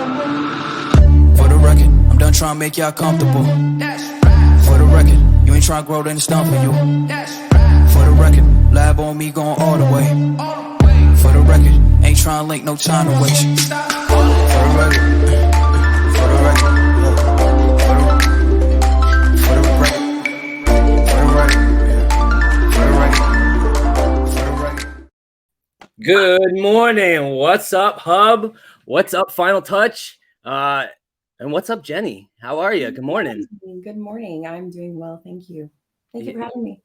For the record, I'm done trying to make y'all comfortable. For the record, you ain't trying to grow, then it's done for you. For the record, lab on me going all the way. For the record, ain't trying to link, no time to waste. For the record, for the record, for the record, for the record. Good morning. What's up, Hub? What's up, Final Touch? And what's up, Jenny? How are you? Good morning. Good morning. I'm doing well. Thank you. Thank you for having me.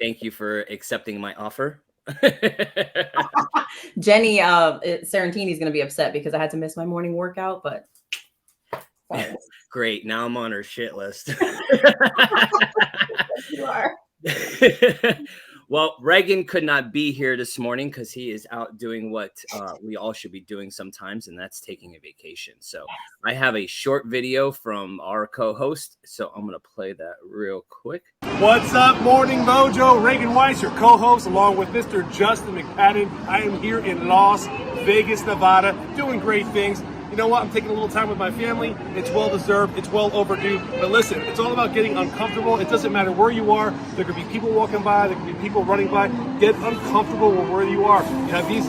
Thank you for accepting my offer. Jenny Sarantini is going to be upset because I had to miss my morning workout, but great. Now I'm on her shit list. You are. Well, Reagan could not be here this morning because he is out doing what we all should be doing sometimes, and that's taking a vacation. So I have a short video from our co-host, so I'm going to play that real quick. What's up, Morning Mojo? Reagan Weiss, your co-host, along with Mr. Justin McPadden. I am here in Las Vegas, Nevada, doing great things. You know what? I'm taking a little time with my family. It's well deserved. It's well overdue. But listen, it's all about getting uncomfortable. It doesn't matter where you are. There could be people walking by. There could be people running by. Get uncomfortable with where you are. You have these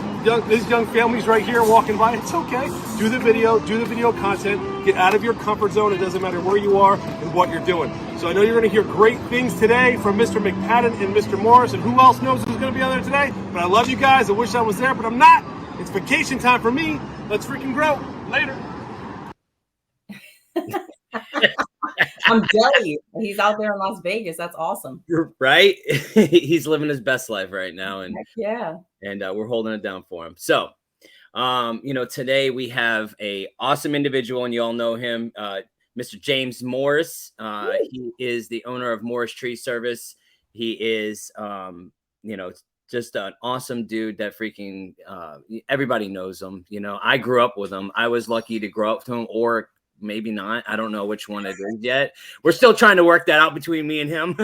young families right here walking by. It's okay. Do the video content. Get out of your comfort zone. It doesn't matter where you are and what you're doing. So I know you're going to hear great things today from Mr. McPadden and Mr. Morris. And who else knows who's going to be on there today? But I love you guys. I wish I was there, but I'm not. It's vacation time for me. Let's freaking grow. Later. I'm jelly. He's out there in Las Vegas. That's awesome. Right? He's living his best life right now. And Heck yeah. And we're holding it down for him. So, today we have a awesome individual, and you all know him, Mr. James Morris. He is the owner of Morris Tree Service. He is, just an awesome dude that freaking everybody knows him. You know, I grew up with him. I was lucky to grow up to him, or maybe not. I don't know which one it is yet. We're still trying to work that out between me and him.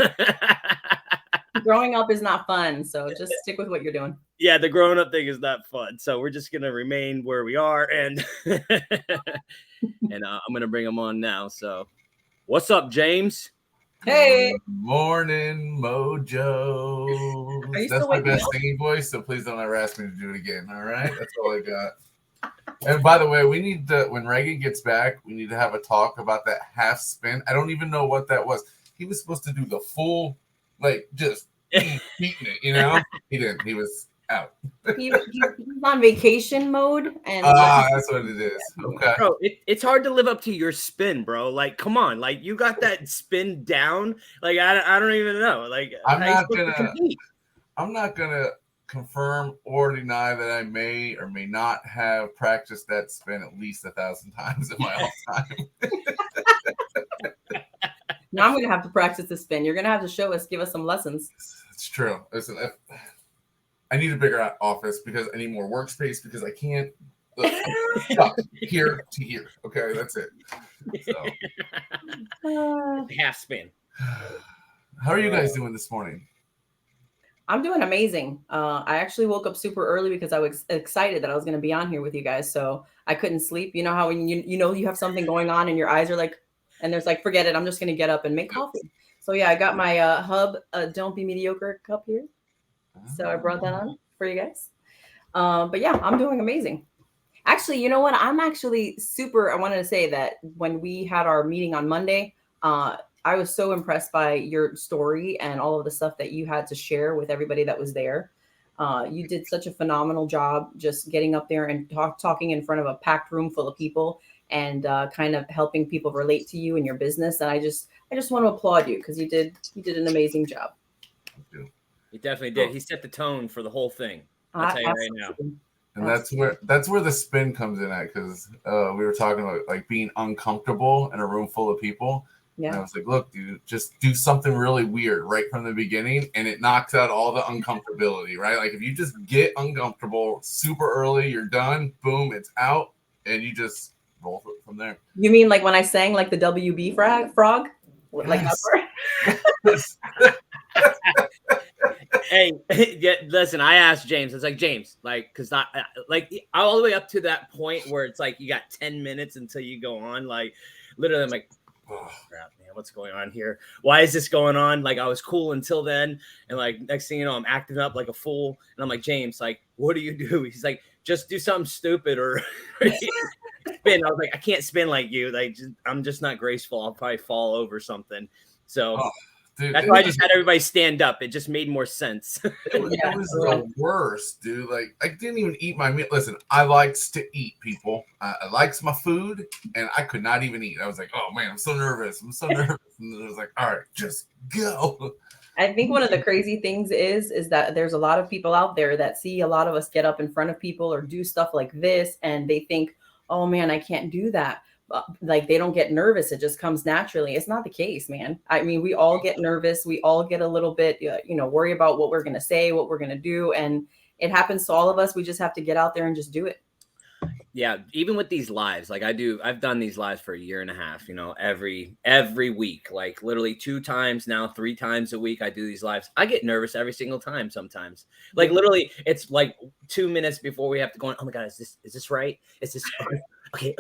Growing up is not fun, so just stick with what you're doing. Yeah, the growing up thing is not fun. So we're just going to remain where we are. And I'm going to bring him on now. So what's up, James? Hey. Morning, Mojo. That's my best singing voice, so please don't ever ask me to do it again. All right? That's all I got. And by the way, we need to, when Reagan gets back, we need to have a talk about that half spin. I don't even know what that was. He was supposed to do the full, just beating it, you know? He didn't. He was out. He's on vacation mode. And that's what it is. Okay. Bro, it's hard to live up to your spin, bro. Like, come on. Like, you got that spin down. Like, I don't even know. Like, I'm not gonna confirm or deny that I may or may not have practiced that spin at least 1,000 times in my lifetime. Now I'm gonna have to practice the spin. You're gonna have to give us some lessons. It's true. Listen, I need a bigger office because I need more workspace because I can't stop here to here. Okay, that's it. So. Half spin. How are you guys doing this morning? I'm doing amazing. I actually woke up super early because I was excited that I was going to be on here with you guys. So I couldn't sleep. You know how when you have something going on and your eyes are like, and there's like, forget it. I'm just going to get up and make coffee. So yeah, I got my Hub Don't Be Mediocre cup here. So I brought that on for you guys. But yeah, I'm doing amazing. Actually, you know what? I'm actually I wanted to say that when we had our meeting on Monday, I was so impressed by your story and all of the stuff that you had to share with everybody that was there. You did such a phenomenal job just getting up there and talking in front of a packed room full of people and kind of helping people relate to you and your business. And I just want to applaud you because you did an amazing job. Thank you. He definitely did. He set the tone for the whole thing. I'll tell you right now. And that's where the spin comes in at, because we were talking about like being uncomfortable in a room full of people. Yeah. And I was like, look, dude, just do something really weird right from the beginning, and it knocks out all the uncomfortability, right? Like if you just get uncomfortable super early, you're done, boom, it's out, and you just roll from there. You mean like when I sang like the WB frog? Like yes. Hey, yeah, listen, I asked James, it's like, James, like, cause like all the way up to that point where it's like, you got 10 minutes until you go on. Like literally I'm like, oh crap, man, what's going on here? Why is this going on? Like I was cool until then. And like, next thing you know, I'm acting up like a fool. And I'm like, James, like, what do you do? He's like, just do something stupid or spin. I was like, I can't spin like you. Like, I'm just not graceful. I'll probably fall over something. So dude, that's why I just had everybody stand up. It just made more sense. It was the worst, dude. Like, I didn't even eat my meal. Listen, I likes to eat, people. I likes my food, and I could not even eat. I was like, oh, man, I'm so nervous. I'm so nervous. And then I was like, all right, just go. I think one of the crazy things is that there's a lot of people out there that see a lot of us get up in front of people or do stuff like this, and they think, oh, man, I can't do that. Like they don't get nervous. It just comes naturally. It's not the case, man. I mean, we all get nervous. We all get a little bit, worry about what we're going to say, what we're going to do. And it happens to all of us. We just have to get out there and just do it. Yeah. Even with these lives, like I've done these lives for a year and a half, every week, like literally 2 times now, 3 times a week. I do these lives. I get nervous every single time. Sometimes like literally it's like 2 minutes before we have to go on. Oh my God, is this right? Is this okay?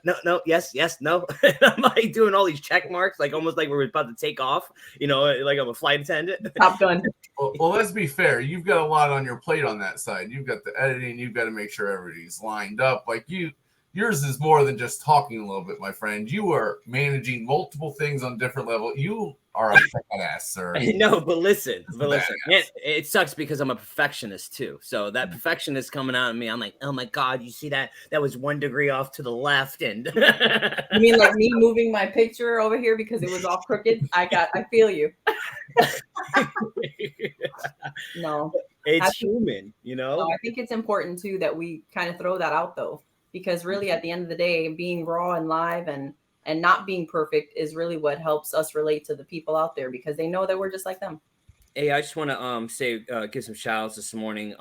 No, yes, no. I'm like doing all these check marks, like almost like we're about to take off, like I'm a flight attendant. Top Gun. Well, let's be fair. You've got a lot on your plate on that side. You've got the editing. You've got to make sure everybody's lined up. Like yours is more than just talking a little bit, my friend. You are managing multiple things on different levels. You are a badass, sir. No, but listen, it sucks because I'm a perfectionist too. So that perfectionist coming out of me, I'm like, oh my God, you see that? That was 1 degree off to the left. And you mean like me moving my picture over here because it was all crooked? I feel you. No, it's human, No, I think it's important too that we kind of throw that out though, because really at the end of the day, being raw and live and not being perfect is really what helps us relate to the people out there because they know that we're just like them. Hey, I just want to give some shout outs this morning.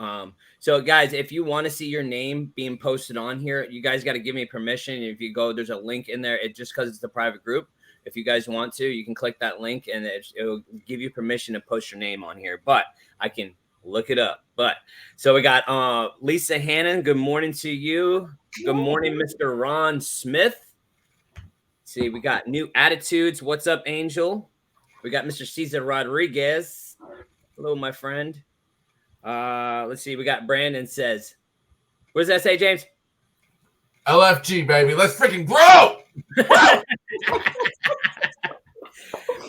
So guys, if you want to see your name being posted on here, you guys got to give me permission. If you go, there's a link in there. It just because it's a private group. If you guys want to, you can click that link and it'll give you permission to post your name on here, but I can look it up. But so we got Lisa Hannon. Good morning to you. Good morning, Mr. Ron Smith. See, we got New Attitudes. What's up, Angel? We got Mr. Cesar Rodriguez. Hello, my friend. Let's see. We got Brandon says, what does that say, James? LFG, baby. Let's freaking grow.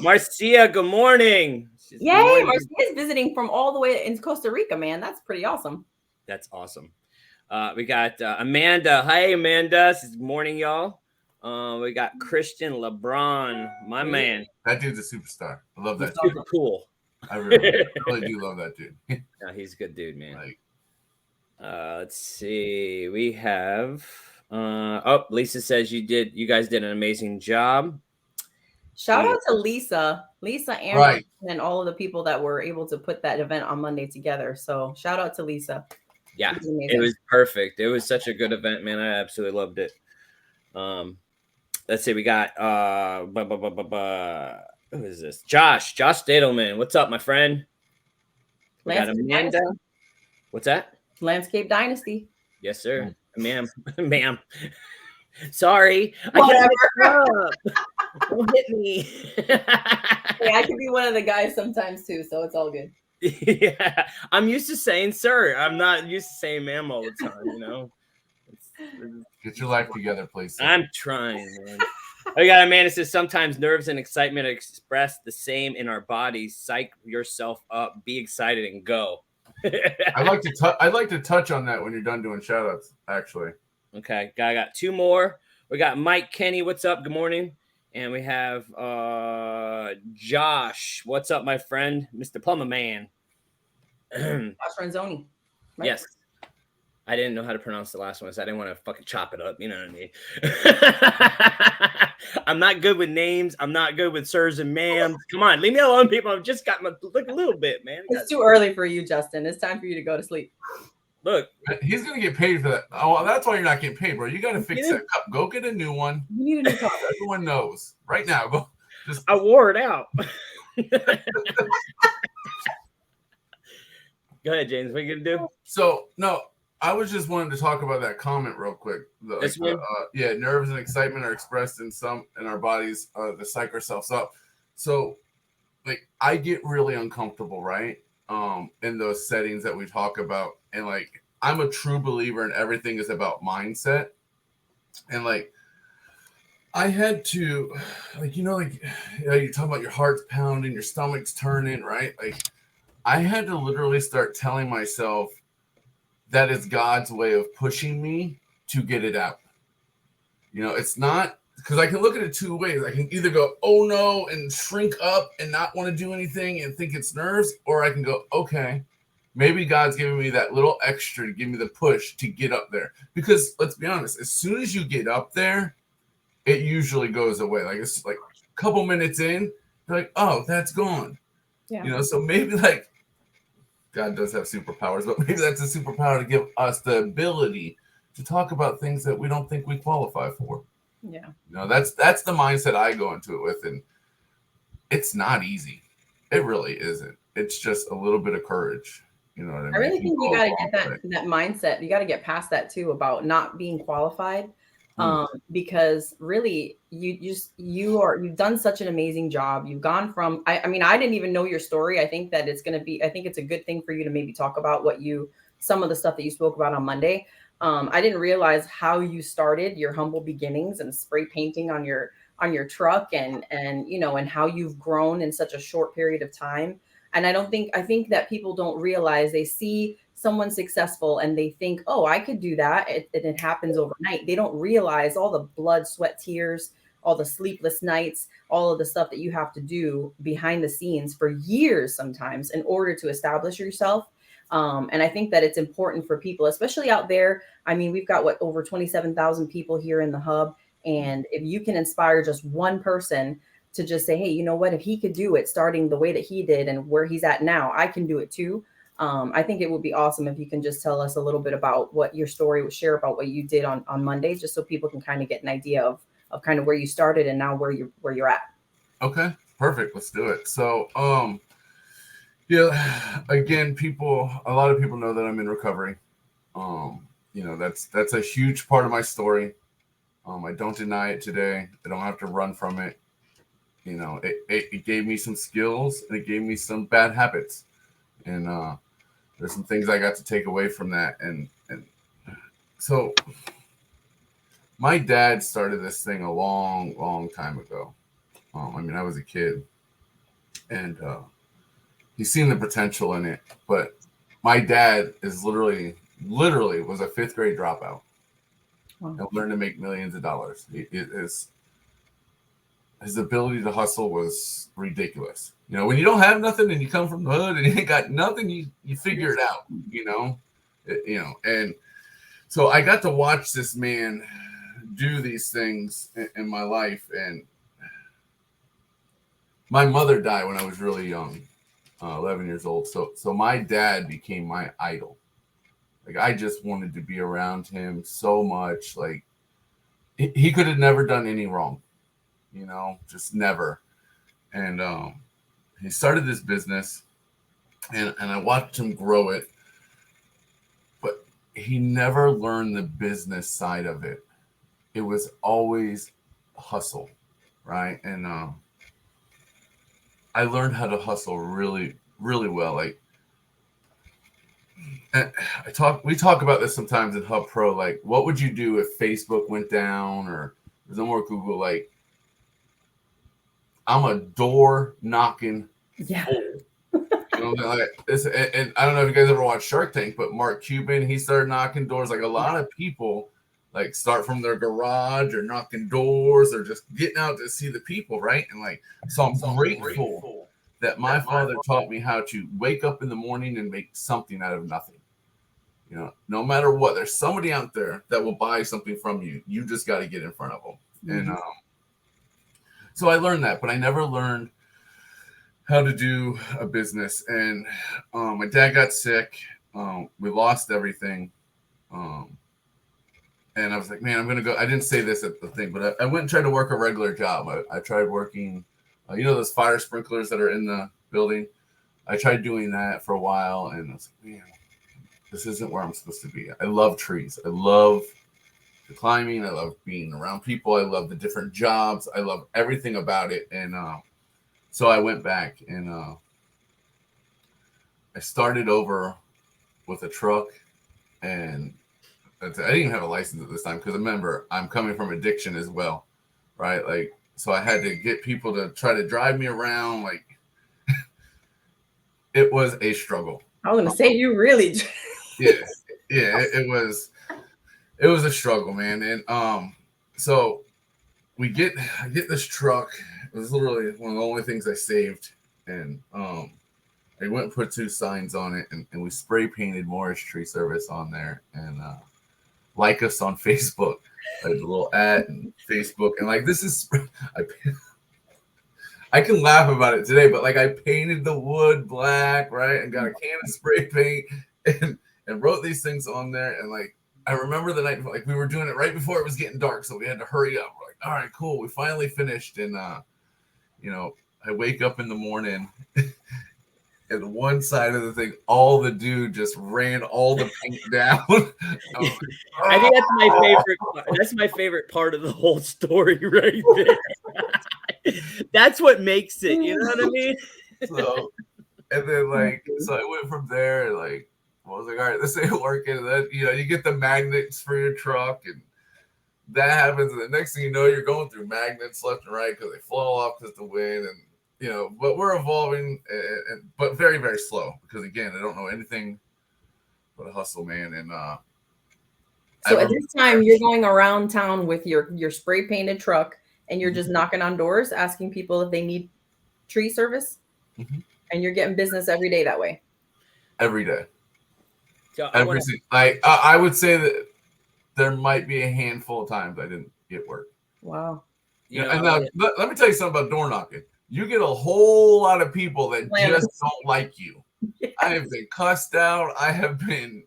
Marcia, good morning. Yay, Marcia is visiting from all the way in Costa Rica, man. That's pretty awesome. That's awesome. We got Amanda. Hi, Amanda. Good morning, y'all. We got Christian LeBron, my man. That dude's a superstar. I love that. He's super cool. I really do love that dude. Yeah, he's a good dude, man. Let's see. We have Lisa says you guys did an amazing job. Shout out to Lisa and all of the people that were able to put that event on Monday together. So shout out to Lisa. Yeah, it was perfect. It was such a good event, man. I absolutely loved it. Let's see. We got who is this? Josh Stadelman. What's up, my friend? We got Amanda. Dynasty. What's that? Landscape Dynasty. Yes, sir. Ma'am. Sorry. Whatever. Don't hit me. Hey, I can be one of the guys sometimes too, so it's all good. Yeah, I'm used to saying sir. I'm not used to saying ma'am all the time, Get your life together, please. I'm trying, man. We got Amanda says sometimes nerves and excitement are expressed the same in our bodies. Psych yourself up, be excited and go. I'd like to touch on that when you're done doing shout outs, actually. Okay, I got 2 more. We got Mike Kenny. What's up? Good morning. And we have Josh. What's up, my friend? Mr. Plumber Man. Josh Franzoni. Right? Yes. I didn't know how to pronounce the last one, so I didn't want to fucking chop it up. You know what I mean? I'm not good with names. I'm not good with sirs and ma'ams. Come on, leave me alone, people. I've just got my look a little bit, man. It's too early for you, Justin. It's time for you to go to sleep. Look, he's gonna get paid for that. Oh, that's why you're not getting paid, bro. You got to fix that cup. Go get a new one. You need a new cup. Everyone knows right now. Go. I wore it out. Go ahead, James. What are you gonna do? So no, I was just wanting to talk about that comment real quick. Yeah, nerves and excitement are expressed in our bodies to psych ourselves up. So like I get really uncomfortable, right? In those settings that we talk about. And like I'm a true believer in everything is about mindset. And like I had to like you talk about your heart's pounding, your stomach's turning, right? Like I had to literally start telling myself that is God's way of pushing me to get it out. It's not because I can look at it two ways. I can either go, oh no, and shrink up and not want to do anything and think it's nerves, or I can go, okay, maybe God's giving me that little extra to give me the push to get up there. Because let's be honest, as soon as you get up there, it usually goes away. Like it's like a couple minutes in, you're like, oh, that's gone. Yeah. So maybe like God does have superpowers, but maybe that's a superpower to give us the ability to talk about things that we don't think we qualify for. Yeah. That's the mindset I go into it with. And it's not easy. It really isn't. It's just a little bit of courge. You know what I mean? I really think you got to get that mindset. You got to get past that too about not being qualified. Because really you've done such an amazing job. You've gone from, I mean, I didn't even know your story. I think that I think it's a good thing for you to maybe talk about some of the stuff that you spoke about on Monday. I didn't realize how you started your humble beginnings and spray painting on your truck and how you've grown in such a short period of time. And I think that people don't realize, they see someone successful and they think, oh, I could do that. It happens overnight. They don't realize all the blood, sweat, tears, all the sleepless nights, all of the stuff that you have to do behind the scenes for years sometimes in order to establish yourself. And I think that it's important for people, especially out there. I mean, we've got over 27,000 people here in the hub. And if you can inspire just one person to just say, hey, you know what, if he could do it starting the way that he did and where he's at now, I can do it too. I think it would be awesome if you can just tell us a little bit about what your story would share about what you did on Monday, just so people can kind of get an idea of kind of where you started and now where you're at. Okay, perfect. Let's do it. So, again, a lot of people know that I'm in recovery. That's a huge part of my story. I don't deny it today. I don't have to run from it. It gave me some skills and it gave me some bad habits. And there's some things I got to take away from that. And so my dad started this thing a long, long time ago. I was a kid and he's seen the potential in it. But my dad is literally was a 5th grade dropout. Wow. And learned to make millions of dollars. His ability to hustle was ridiculous. When you don't have nothing and you come from the hood and you ain't got nothing, you figure it out, and so I got to watch this man do these things in my life. And my mother died when I was really young, 11 years old. So my dad became my idol. Like I just wanted to be around him so much. Like he could have never done any wrong. Just never. And he started this business and I watched him grow it, but he never learned the business side of it. It was always hustle, right? And I learned how to hustle really, really well. Like, and we talk about this sometimes in Hub Pro, like what would you do if Facebook went down or there's no more Google? Like, I'm a door knocking fool. And I don't know if you guys ever watched Shark Tank, but Mark Cuban, he started knocking doors. Like a lot of people like start from their garage or knocking doors or just getting out to see the people, right? And like, so I'm grateful that my father taught me how to wake up in the morning and make something out of nothing. No matter what, there's somebody out there that will buy something from you. You just got to get in front of them. Mm-hmm. And so I learned that, but I never learned how to do a business. And my dad got sick. We lost everything. And I was like, man, I'm going to go. I didn't say this at the thing, but I went and tried to work a regular job. I tried working, those fire sprinklers that are in the building. I tried doing that for a while, and I was like, man, this isn't where I'm supposed to be. I love trees. I love the climbing. I love being around people. I love the different jobs. I love everything about it. And so I went back and I started over with a truck, and I didn't even have a license at this time because remember, I'm coming from addiction as well, right? Like, so I had to get people to try to drive me around. Like, it was a struggle. I was gonna say you really. Yeah, it was a struggle, man. And so I get this truck. It was literally one of the only things I saved, and I went and put 2 signs on it, and we spray painted Morris Tree Service on there, and like us on Facebook, like a little ad and Facebook, and like this is I can laugh about it today, but like I painted the wood black, right, and got a can of spray paint and wrote these things on there, and like I remember the night, like we were doing it right before it was getting dark, so we had to hurry up. We're like, all right, cool, we finally finished, and you know, I wake up in the morning. And one side of the thing, all the dude just ran all the paint down. I think that's my favorite. That's my favorite part of the whole story, right there. That's what makes it. You know what I mean? So, and then like, so I went from there. And like, I was like, all right, this ain't working. And then you get the magnets for your truck, and that happens. And the next thing you know, you're going through magnets left and right because they fall off because the wind and. But we're evolving, but very, very slow because again, I don't know anything but a hustle, man. And so at this time, you're going around town with your spray painted truck, and you're just knocking on doors, asking people if they need tree service, and you're getting business every day that way. Every day, I would say that there might be a handful of times I didn't get work. Wow. And now, let me tell you something about door knocking. You get a whole lot of people that just don't like you. Yes. I have been cussed out. I have been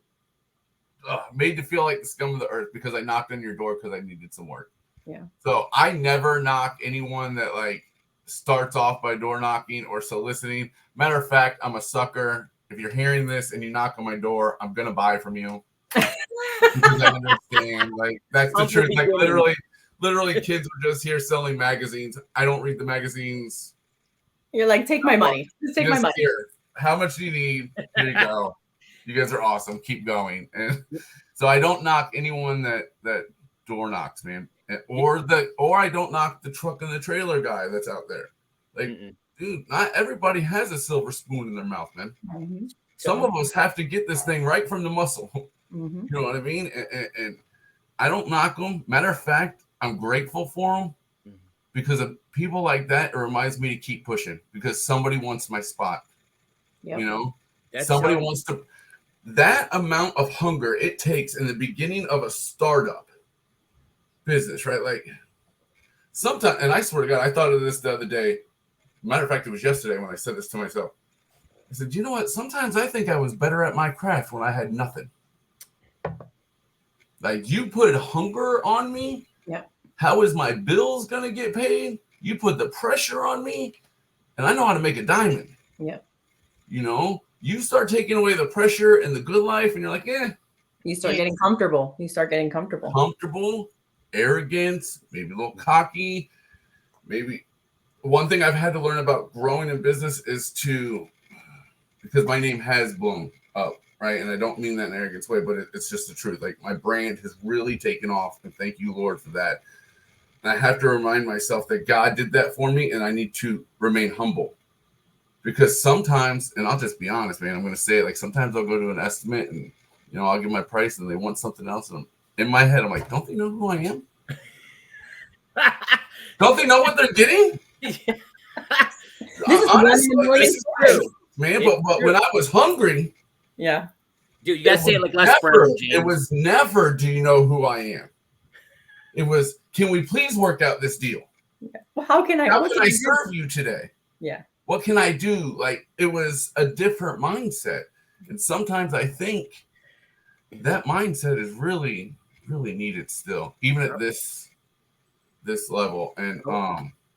made to feel like the scum of the earth because I knocked on your door because I needed some work. Yeah. So I never knock anyone that like starts off by door knocking or soliciting. Matter of fact, I'm a sucker. If you're hearing this and you knock on my door, I'm gonna buy from you because I understand. Like that's the truth. Like literally, kids are just here selling magazines. I don't read the magazines. You're like, take my money. Just take my money. Here. How much do you need? Here you go. You guys are awesome. Keep going. And so I don't knock anyone that door knocks, man. Or I don't knock the truck and the trailer guy that's out there. Like, dude, not everybody has a silver spoon in their mouth, man. Mm-hmm. Some of us have to get this thing right from the muscle. Mm-hmm. You know what I mean? And I don't knock them. Matter of fact, I'm grateful for them. Because of people like that, it reminds me to keep pushing because somebody wants my spot. Yep. Somebody wants to. That amount of hunger it takes in the beginning of a startup business, right? Like sometimes, and I swear to God, I thought of this the other day. Matter of fact, it was yesterday when I said this to myself. I said, you know what? Sometimes I think I was better at my craft when I had nothing. Like you put hunger on me. Yep. How is my bills going to get paid? You put the pressure on me, and I know how to make a diamond. Yep. You start taking away the pressure and the good life, and you're like, You start getting comfortable. Comfortable, arrogant, maybe a little cocky. Maybe one thing I've had to learn about growing in business is because my name has blown up, right? And I don't mean that in an arrogant way, but it's just the truth. Like my brand has really taken off, and thank you, Lord, for that. And I have to remind myself that God did that for me, and I need to remain humble. Because sometimes, and I'll just be honest, man, I'm going to say it, like sometimes I'll go to an estimate and, I'll give my price and they want something else. And in my head, I'm like, don't they know who I am? Don't they know what they're getting? Honestly, this is true, man. But when I was hungry, yeah, dude, you got to say it like less firm, James. It was never, do you know who I am? It was, can we please work out this deal? Yeah. Well, how can I serve you today? Yeah. What can I do? Like, it was a different mindset. And sometimes I think that mindset is really, really needed still, even at this level. And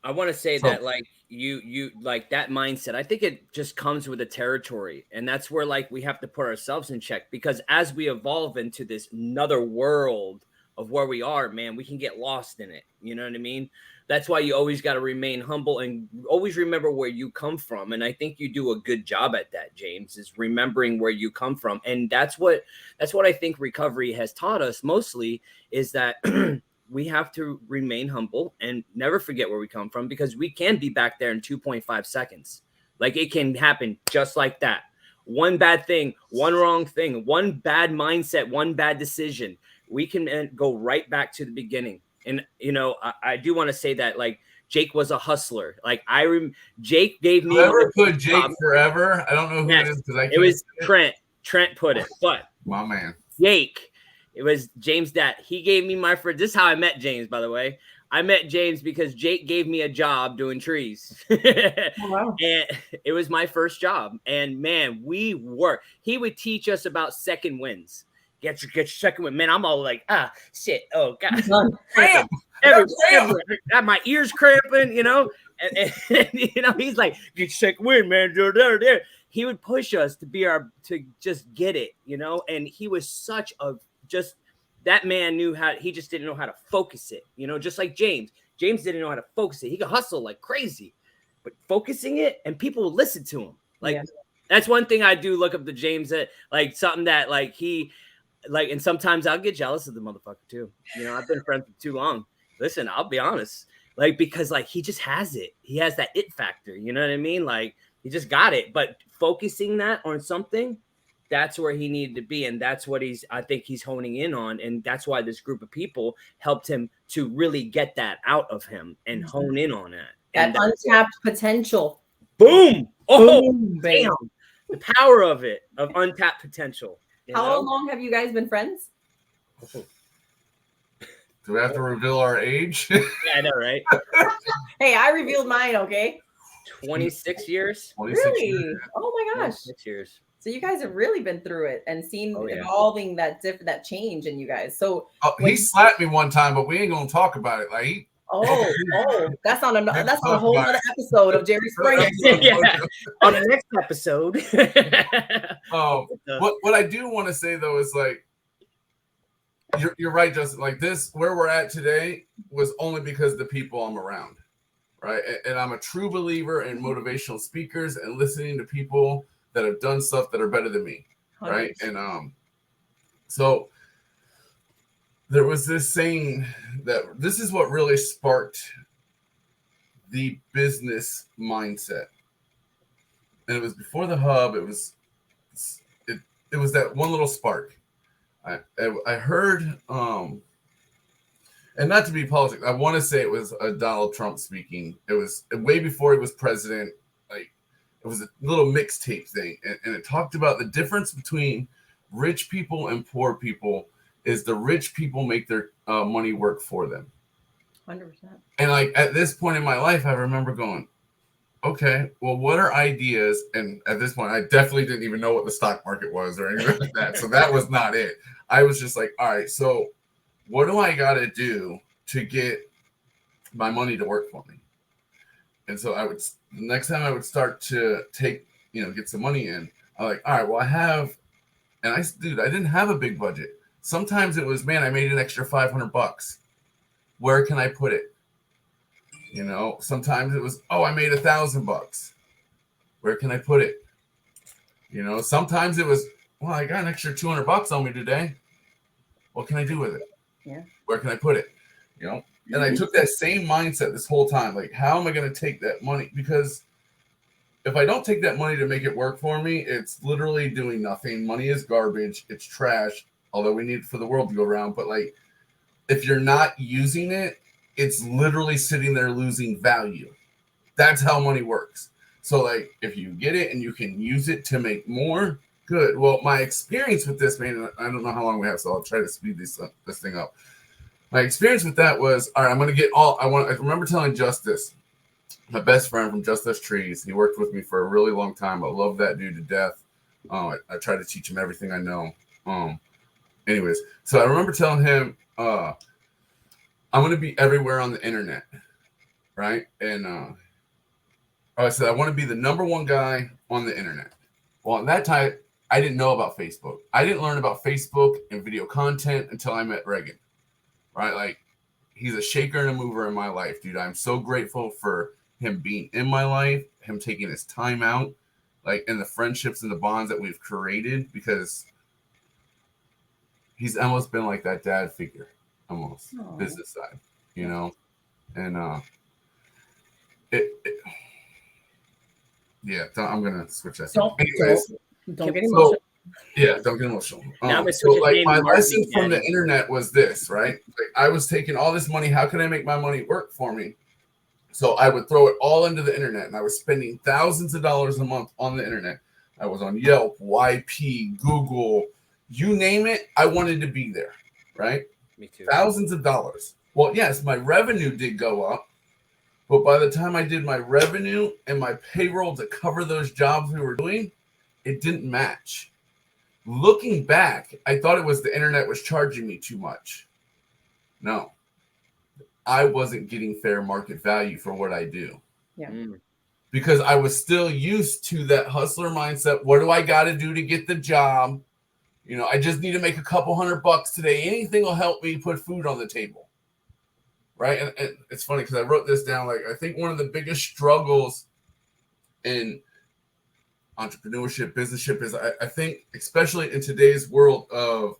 I want to say that like you like that mindset. I think it just comes with the territory, and that's where like we have to put ourselves in check, because as we evolve into this another world of where we are, man, we can get lost in it. You know what I mean? That's why you always got to remain humble and always remember where you come from. And I think you do a good job at that, James, is remembering where you come from. And that's what I think recovery has taught us mostly, is that we have to remain humble and never forget where we come from, because we can be back there in 2.5 seconds. Like it can happen just like that. One bad thing, one wrong thing, one bad mindset, one bad decision. We can go right back to the beginning. And, you know, I do want to say that, like, Jake was a hustler. Like, Jake gave me. Whoever put Jake forever, I don't know who it is, because it was Trent. Trent put it, but my man, Jake. It was James' dad. He gave me my first. This is how I met James, by the way. I met James because Jake gave me a job doing trees. Oh, wow. And it was my first job. And man, he would teach us about second winds. Get your second wind. Man, I'm all like, shit. Oh, God. Cramp. Everywhere. Got my ears cramping, you know. And you know, he's like, get your second wind, man. There. He would push us to just get it, you know. And he was such a that man knew he just didn't know how to focus it, you know, just like James. James didn't know how to focus it. He could hustle like crazy, but focusing it, and people would listen to him. Like, that's one thing I do look up to James, that like something that like he, like, and sometimes I'll get jealous of the motherfucker too. You know, I've been friends for too long. Listen, I'll be honest, like, because like he just has it. He has that it factor. You know what I mean? Like, he just got it. But focusing that on something, that's where he needed to be. And that's what I think he's honing in on. And that's why this group of people helped him to really get that out of him and hone in on that. That untapped potential. Boom. Oh, boom, damn. The power of it, of untapped potential. How long have you guys been friends? Do we have to reveal our age? Yeah, I know, right? Hey, I revealed mine, okay? 26 years. 26 really? Years. Oh my gosh. 6 years. So you guys have really been through it and seen evolving that change in you guys. So he slapped me one time, but we ain't gonna talk about it. Like, that's on a whole other episode of Jerry Springer. On the next episode. What I do want to say though is, like, you're right, Justin. Like, this, where we're at today, was only because of the people I'm around, right? And I'm a true believer in motivational speakers and listening to people that have done stuff that are better than me, right? 100%. And so there was this saying that this is what really sparked the business mindset, and it was before the hub. It was that one little spark. I heard, and not to be political, I want to say it was Donald Trump speaking. It was way before he was president. Like, it was a little mixtape thing, and it talked about the difference between rich people and poor people is the rich people make their money work for them. 100%. And like, at this point in my life, I remember going, okay, well, what are ideas? And at this point, I definitely didn't even know what the stock market was or anything like that. So that was not it. I was just like, all right, so what do I got to do to get my money to work for me? And so next time I would start to get some money in, I'm like, all right, well, I didn't have a big budget. Sometimes it was, man, I made an extra $500. Where can I put it? You know, sometimes it was, I made $1,000. Where can I put it? You know, sometimes it was, well, I got an extra $200 on me today. What can I do with it? Yeah. Where can I put it? You know, and I took that same mindset this whole time. Like, how am I going to take that money? Because if I don't take that money to make it work for me, it's literally doing nothing. Money is garbage. It's trash. Although we need it for the world to go around. But like, if you're not using it, it's literally sitting there losing value. That's how money works. So like, if you get it and you can use it to make more, good. Well, my experience with this, man, I don't know how long we have, so I'll try to speed this thing up. My experience with that was, all right, I'm going to get I remember telling Justice, my best friend from Justice Trees. He worked with me for a really long time. I love that dude to death. I try to teach him everything I know. Anyways, so I remember telling him, I'm going to be everywhere on the internet. right? And I said I want to be the number one guy on the internet. Well, at that time, I didn't know about Facebook. I didn't learn about Facebook and video content until I met Reagan, right? Like, he's a shaker and a mover in my life, dude. I'm so grateful for him being in my life, him taking his time out, like, and the friendships and the bonds that we've created, because he's almost been like that dad figure, almost. Aww. Business side, you know? And yeah, I'm gonna switch that. Don't get emotional. Yeah, don't get emotional. So like my lesson from the internet was this, right? Like, I was taking all this money. How can I make my money work for me? So I would throw it all into the internet, and I was spending thousands of dollars a month on the internet. I was on Yelp, YP, Google, you name it. I wanted to be there, right? Me too. Thousands of dollars. Well, yes, my revenue did go up, but by the time I did my revenue and my payroll to cover those jobs we were doing, it didn't match. Looking back, I thought it was the internet was charging me too much. No, I wasn't getting fair market value for what I do. Yeah. Because I was still used to that hustler mindset. What do I got to do to get the job? You know, I just need to make a couple $100 today. Anything will help me put food on the table. Right. And it's funny because I wrote this down. Like, I think one of the biggest struggles in entrepreneurship, businessship is I think, especially in today's world of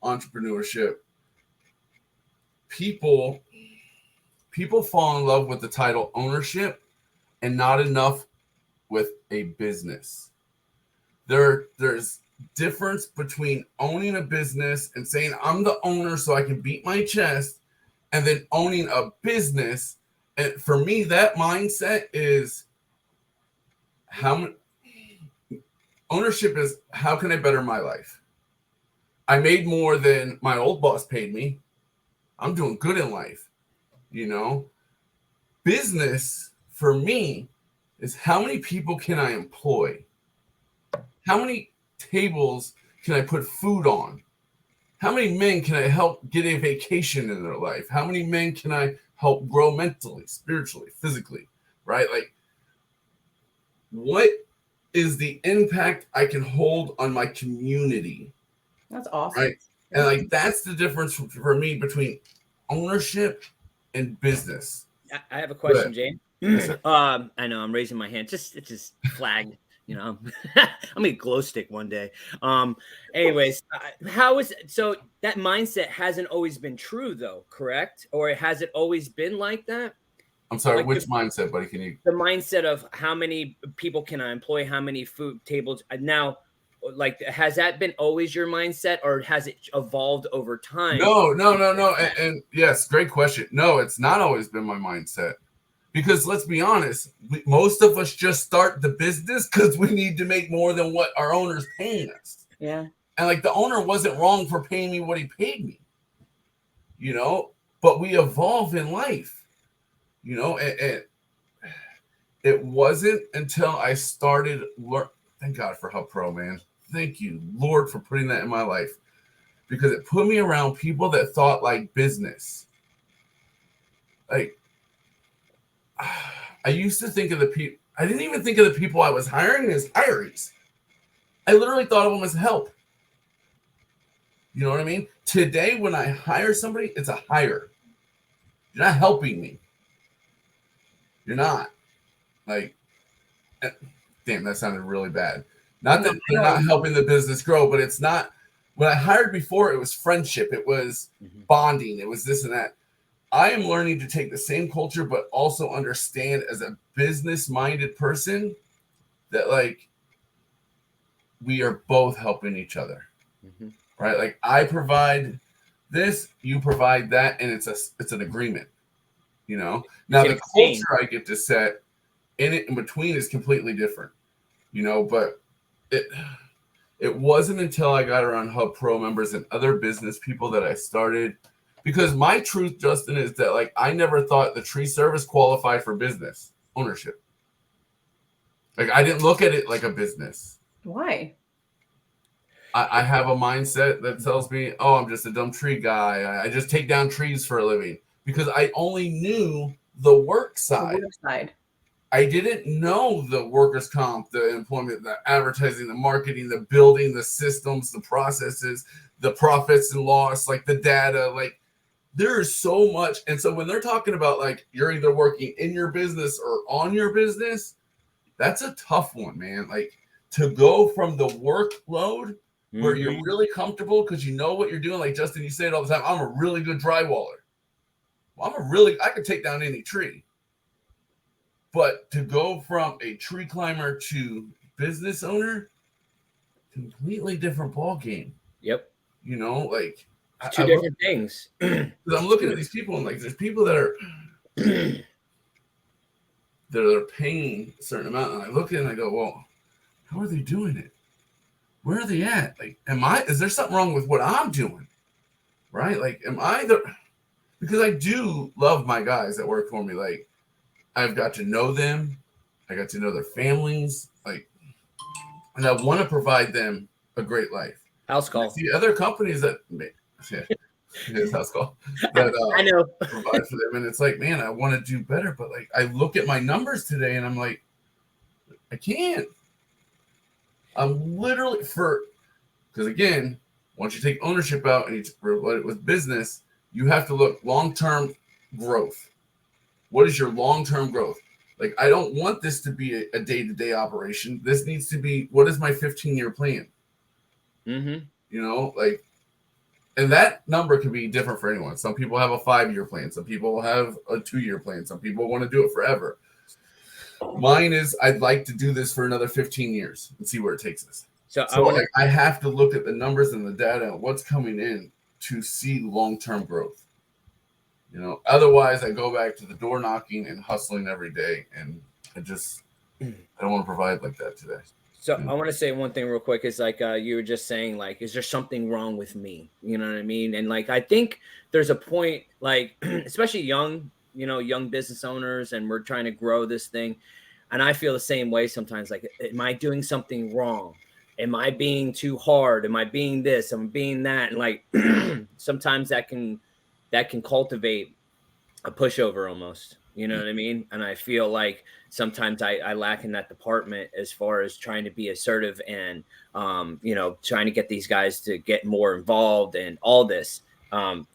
entrepreneurship, people fall in love with the title ownership and not enough with a business. There's difference between owning a business and saying I'm the owner so I can beat my chest, and then owning a business. And for me, that mindset is ownership is how can I better my life? I made more than my old boss paid me. I'm doing good in life, you know? Business for me is how many people can I employ? How many tables can I put food on? How many men can I help get a vacation in their life? How many men can I help grow mentally, spiritually, physically, right? Like, what is the impact I can hold on my community? That's awesome. Right? And like, that's the difference for me between ownership and business. I have a question, Jane. I know I'm raising my hand. It's just flagged. You know, I'm gonna glow stick one day. Anyways, how is so that mindset hasn't always been true though, correct? Or has it always been like that? I'm sorry, like which mindset, buddy? Can you? The mindset of how many people can I employ? How many food tables? Now, like, has that been always your mindset, or has it evolved over time? No. And yes, great question. No, it's not always been my mindset. Because let's be honest, most of us just start the business because we need to make more than what our owner's paying us. Yeah. And like, the owner wasn't wrong for paying me what he paid me, you know, but we evolve in life, you know, and it wasn't until I started thank God for Hub Pro, man. Thank you, Lord, for putting that in my life, because it put me around people that thought like business. Like, I used to think of the people. I didn't even think of the people I was hiring as hirees. I literally thought of them as help. You know what I mean? Today, when I hire somebody, it's a hire. You're not helping me. You're not. Like, damn, that sounded really bad. Not that they're not helping the business grow, but it's not. When I hired before, it was friendship. It was bonding. It was this and that. I am learning to take the same culture, but also understand as a business-minded person that, like, we are both helping each other, right? Like, I provide this, you provide that, and it's an agreement, you know? Now, the culture I get to set in between is completely different, you know, but it wasn't until I got around Hub Pro members and other business people that I started. Because my truth, Justin, is that, like, I never thought the tree service qualified for business ownership. Like, I didn't look at it like a business. Why? I have a mindset that tells me, oh, I'm just a dumb tree guy. I just take down trees for a living. Because I only knew the work The side. work side. I didn't know the workers' comp, the employment, the advertising, the marketing, the building, the systems, the processes, the profits and loss, like the data, like there is so much. And so when they're talking about like you're either working in your business or on your business, that's a tough one, man. Like to go from the workload where you're really comfortable because you know what you're doing. Like Justin, you say it all the time. I'm a really good drywaller. Well, I could take down any tree. But to go from a tree climber to business owner, completely different ball game. Yep. You know, like two different things. I'm looking at these people and like there's people that are that are paying a certain amount, and I look at it and I go, well, how are they doing it? Where are they at? Like, is there something wrong with what I'm doing? Right? Like, because I do love my guys that work for me. Like, I've got to know them. I got to know their families. Like, and I want to provide them a great life. House call. See other companies that it is house call that I know provide for them, and it's like, man, I want to do better, but like I look at my numbers today, and I'm like, I can't. I'm literally because again, once you take ownership out and you let it with business, you have to look long-term growth. What is your long-term growth? Like, I don't want this to be a day-to-day operation. This needs to be, what is my 15-year plan? You know, like, and that number can be different for anyone. Some people have a 5-year plan. Some people have a 2-year plan. Some people want to do it forever. Mine is, I'd like to do this for another 15 years and see where it takes us. So I have to look at the numbers and the data and what's coming in to see long-term growth. You know, otherwise I go back to the door knocking and hustling every day, and I don't want to provide like that today. So I want to say one thing real quick. Is like you were just saying, like, is there something wrong with me? You know what I mean? And like, I think there's a point, like, especially young business owners, and we're trying to grow this thing. And I feel the same way sometimes. Like, am I doing something wrong? Am I being too hard? Am I being this? Am I being that? And like, sometimes that can cultivate a pushover almost. You know what I mean? And I feel like sometimes I lack in that department as far as trying to be assertive and, trying to get these guys to get more involved and all this.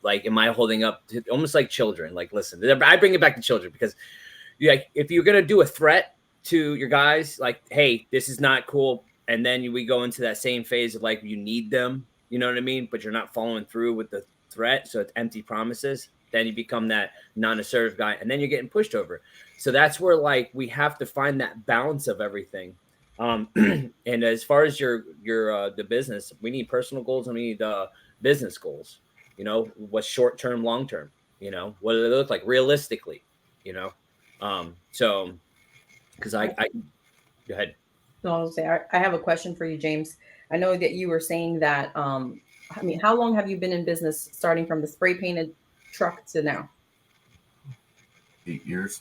Like, am I holding up to almost like children? Like, listen, I bring it back to children because if you're going to do a threat to your guys, like, hey, this is not cool. And then we go into that same phase of like, you need them, you know what I mean? But you're not following through with the threat. So it's empty promises. Then you become that non-assertive guy, and then you're getting pushed over. So that's where like we have to find that balance of everything. And as far as your the business, we need personal goals and we need business goals. You know, what's short term, long term. You know, what do they look like realistically? You know, so because I go ahead. No, I'll say I have a question for you, James. I know that you were saying that. I mean, how long have you been in business, starting from the spray painted truck to now? 8 years.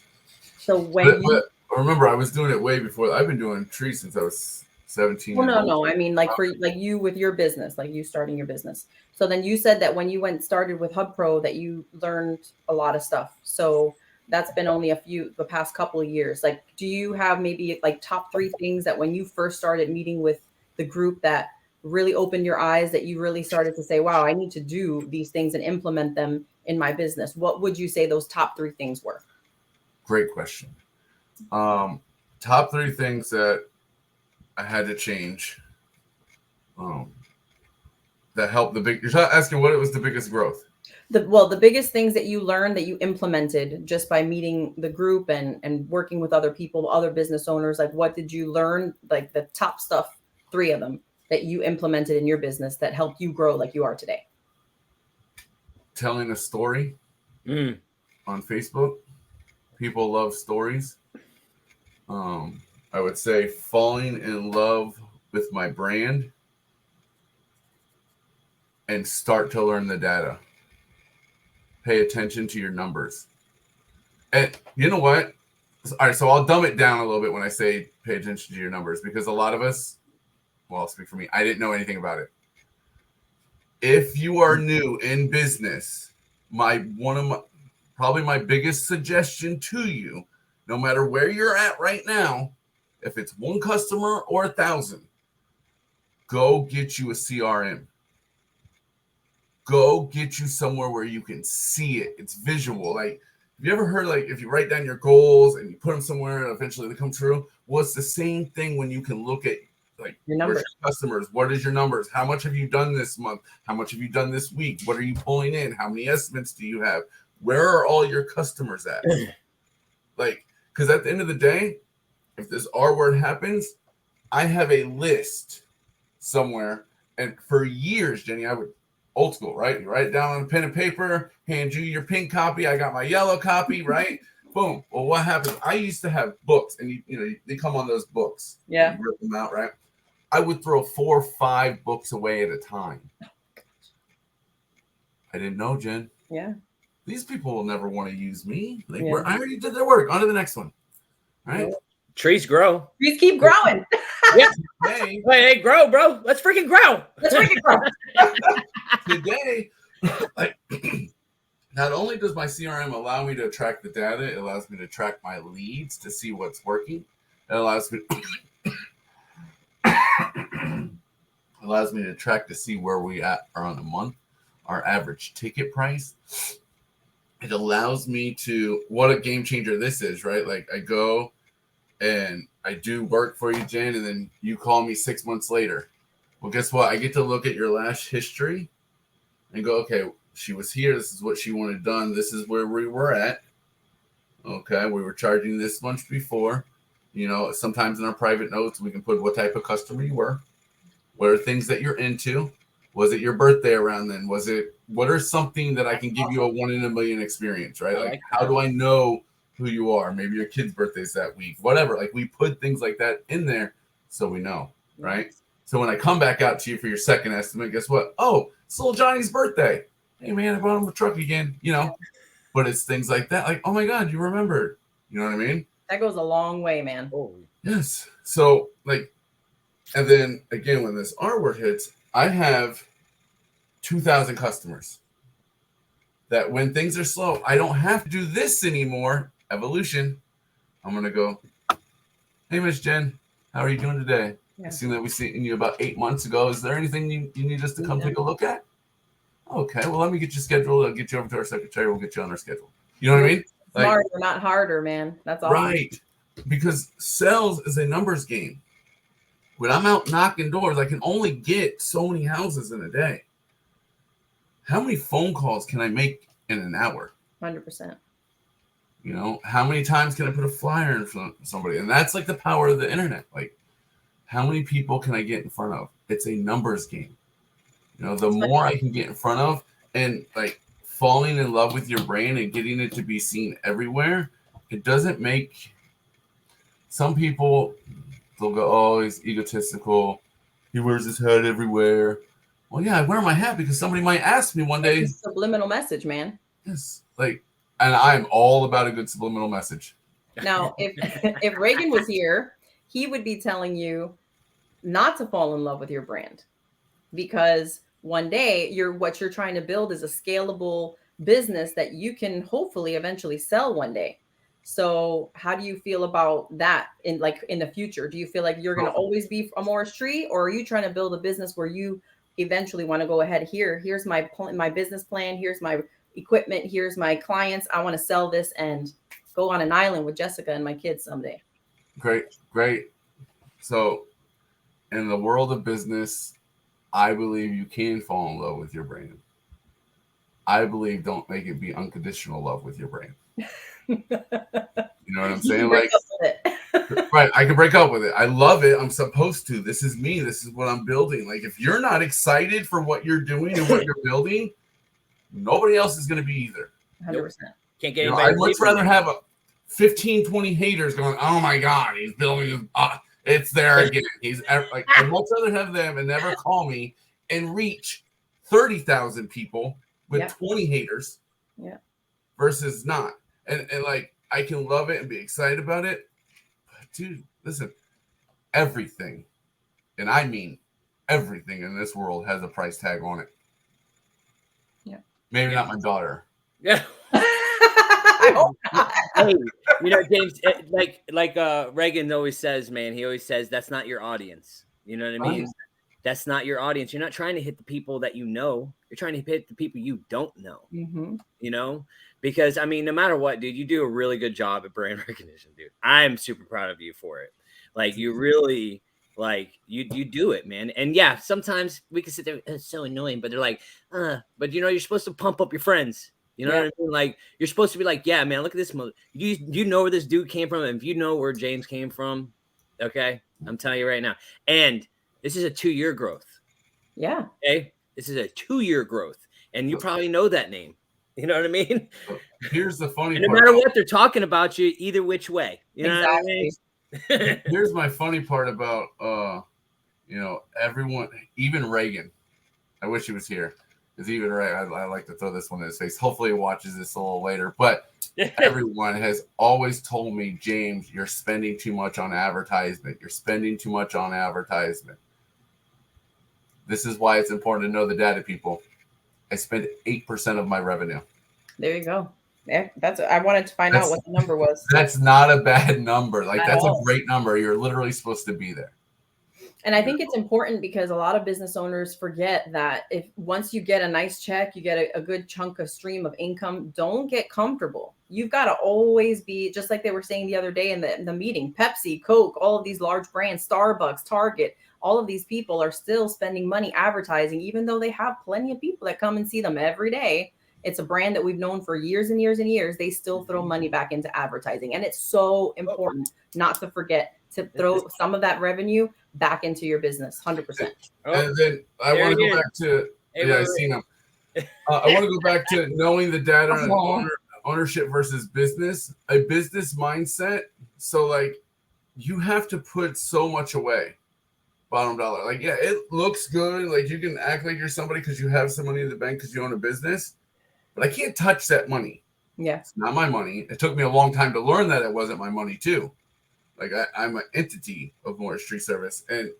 So but remember, I was doing it way before. I've been doing trees since I was 17. Well, no. I mean, like for like you with your business, like you starting your business. So then you said that when you started with Hub Pro that you learned a lot of stuff. So that's been only the past couple of years. Like, do you have maybe like top 3 things that when you first started meeting with the group that really opened your eyes, that you really started to say, wow, I need to do these things and implement them in my business? What would you say those top 3 things were? Great question. Top 3 things that I had to change that helped you're asking what was the biggest growth? The biggest things that you learned that you implemented just by meeting the group and working with other people, other business owners. Like, what did you learn? Like the top stuff, 3 of them that you implemented in your business that helped you grow like you are today. Telling a story on Facebook. People love stories. I would say falling in love with my brand and start to learn the data. Pay attention to your numbers. And you know what? All right, so I'll dumb it down a little bit when I say pay attention to your numbers, because a lot of us, well, I'll speak for me, I didn't know anything about it. If you are new in business, probably my biggest suggestion to you, no matter where you're at right now, if it's one customer or 1,000, go get you a CRM. Go get you somewhere where you can see it. It's visual. Like, have you ever heard, like, if you write down your goals and you put them somewhere and eventually they come true? Well, it's the same thing when you can look at, like, your numbers. Your customers. What is your numbers? How much have you done this month? How much have you done this week? What are you pulling in? How many estimates do you have? Where are all your customers at? Like, because at the end of the day, if this R word happens, I have a list somewhere. And for years, Jenny, I would, old school, right? You write it down on a pen and paper, hand you your pink copy. I got my yellow copy, right? Boom. Well, what happens? I used to have books, and you know, they come on those books. Yeah. You rip them out, right? I would throw 4 or 5 books away at a time. I didn't know, Jen. Yeah. These people will never want to use me. Like, Yeah. I already did their work. On to the next one. Right? Trees grow. Trees keep growing. Yeah. Hey, grow, bro. Let's freaking grow. Let's freaking grow. Today, like, not only does my CRM allow me to track the data, it allows me to track my leads to see what's working. It allows me to track to see where we are on a month, our average ticket price. It allows me to, what a game changer this is, right? Like, I go and I do work for you, Jen, and then you call me 6 months later. Well, guess what? I get to look at your last history and go, okay, she was here. This is what she wanted done. This is where we were at. Okay, we were charging this much before. You know, sometimes in our private notes, we can put what type of customer you were. What are things that you're into? Was it your birthday around then? What are something that I can give you a 1 in a million experience, right? Like, how do I know who you are? Maybe your kid's birthday's that week, whatever. Like, we put things like that in there so we know, right? So when I come back out to you for your second estimate, guess what? Oh, it's little Johnny's birthday. Hey, man, I bought him a truck again, you know. But it's things like that. Like, oh, my God, you remembered. You know what I mean? That goes a long way, man. Oh. Yes. So, like, and then, again, when this R word hits, I have 2,000 customers that when things are slow, I don't have to do this anymore. Evolution. I'm going to go, hey, Miss Jen, how are you doing today? Yeah. I seen that we seen you about 8 months ago. Is there anything you need us to come take a look at? Okay, well, let me get you scheduled. I'll get you over to our secretary. We'll get you on our schedule. You know what I mean? Like, Smarter, not harder, man. That's all. right. Because sales is a numbers game. When I'm out knocking doors, I can only get so many houses in a day. How many phone calls can I make in an hour? 100%. You know, how many times can I put a flyer in front of somebody? And that's like the power of the internet. Like, how many people can I get in front of? It's a numbers game. You know, the more I can get in front of, and like falling in love with your brand and getting it to be seen everywhere, it doesn't make some people, they'll go, oh, he's egotistical. He wears his hat everywhere. Well, yeah, I wear my hat because somebody might ask me one day. It's a subliminal message, man. Yes. Like, and I'm all about a good subliminal message. Now, if Reagan was here, he would be telling you not to fall in love with your brand, because one day what you're trying to build is a scalable business that you can hopefully eventually sell one day. So how do you feel about that in the future? Do you feel like you're going to always be a Morris Tree, or are you trying to build a business where you eventually want to go ahead? Here's my business plan. Here's my equipment. Here's my clients. I want to sell this and go on an island with Jessica and my kids someday. Great. So in the world of business, I believe you can fall in love with your brand. I believe don't make it be unconditional love with your brand. You know what I'm saying? Like, right, I can break up with it. I love it. I'm supposed to. This is me. This is what I'm building. Like, if you're not excited for what you're doing and what you're building, nobody else is going to be either. 100%. Can't get I'd much rather have 15, 20 haters going, oh my God, he's building it's there again. He's like, I'd much rather have them and never call me and reach 30,000 people with 20 haters versus not. And like, I can love it and be excited about it. But dude, listen, everything, and I mean everything in this world has a price tag on it. Yeah. Maybe not my daughter. Yeah. Hey, James, like Reagan always says, man, he always says that's not your audience. You know what I mean? That's not your audience. You're not trying to hit the people that you know. You're trying to hit the people you don't know. Because I mean, no matter what, dude, you do a really good job at brand recognition, dude. I'm super proud of you for it. Like you really you do it, man. And yeah, sometimes we can sit there, it's so annoying, but they're like, but you're supposed to pump up your friends. You know what I mean? Like you're supposed to be like, yeah, man, look at this. You know where this dude came from, and if you know where James came from, okay, I'm telling you right now. And this is a 2-year growth. Yeah. Okay, this is a 2-year growth, and you probably know that name. You know what I mean? Here's the funny part. No matter what they're talking about you, either which way. You know what I mean? Here's my funny part about everyone, even Reagan. I wish he was here. Because even I like to throw this one in his face. Hopefully he watches this a little later. But everyone has always told me, James, you're spending too much on advertisement. You're spending too much on advertisement. This is why it's important to know the data, people. I spend 8% of my revenue. There you go. Yeah, I wanted to find out what the number was. That's not a bad number. Like that's a great number. You're literally supposed to be there. And I think it's important because a lot of business owners forget that if once you get a nice check, you get a good chunk of stream of income, don't get comfortable. You've got to always be, just like they were saying the other day in the meeting, Pepsi, Coke, all of these large brands, Starbucks, Target, all of these people are still spending money advertising, even though they have plenty of people that come and see them every day. It's a brand that we've known for years and years and years. They still throw money back into advertising. And it's so important not to forget to throw some of that revenue back into your business, 100%. And then I want to go back to, I seen them. I want to go back to knowing the data on ownership versus business, a business mindset. So like you have to put so much away, bottom dollar. Like, yeah, it looks good. Like you can act like you're somebody because you have some money in the bank because you own a business, but I can't touch that money. Yeah. It's not my money. It took me a long time to learn that it wasn't my money too. Like I'm an entity of Morris Tree Service. And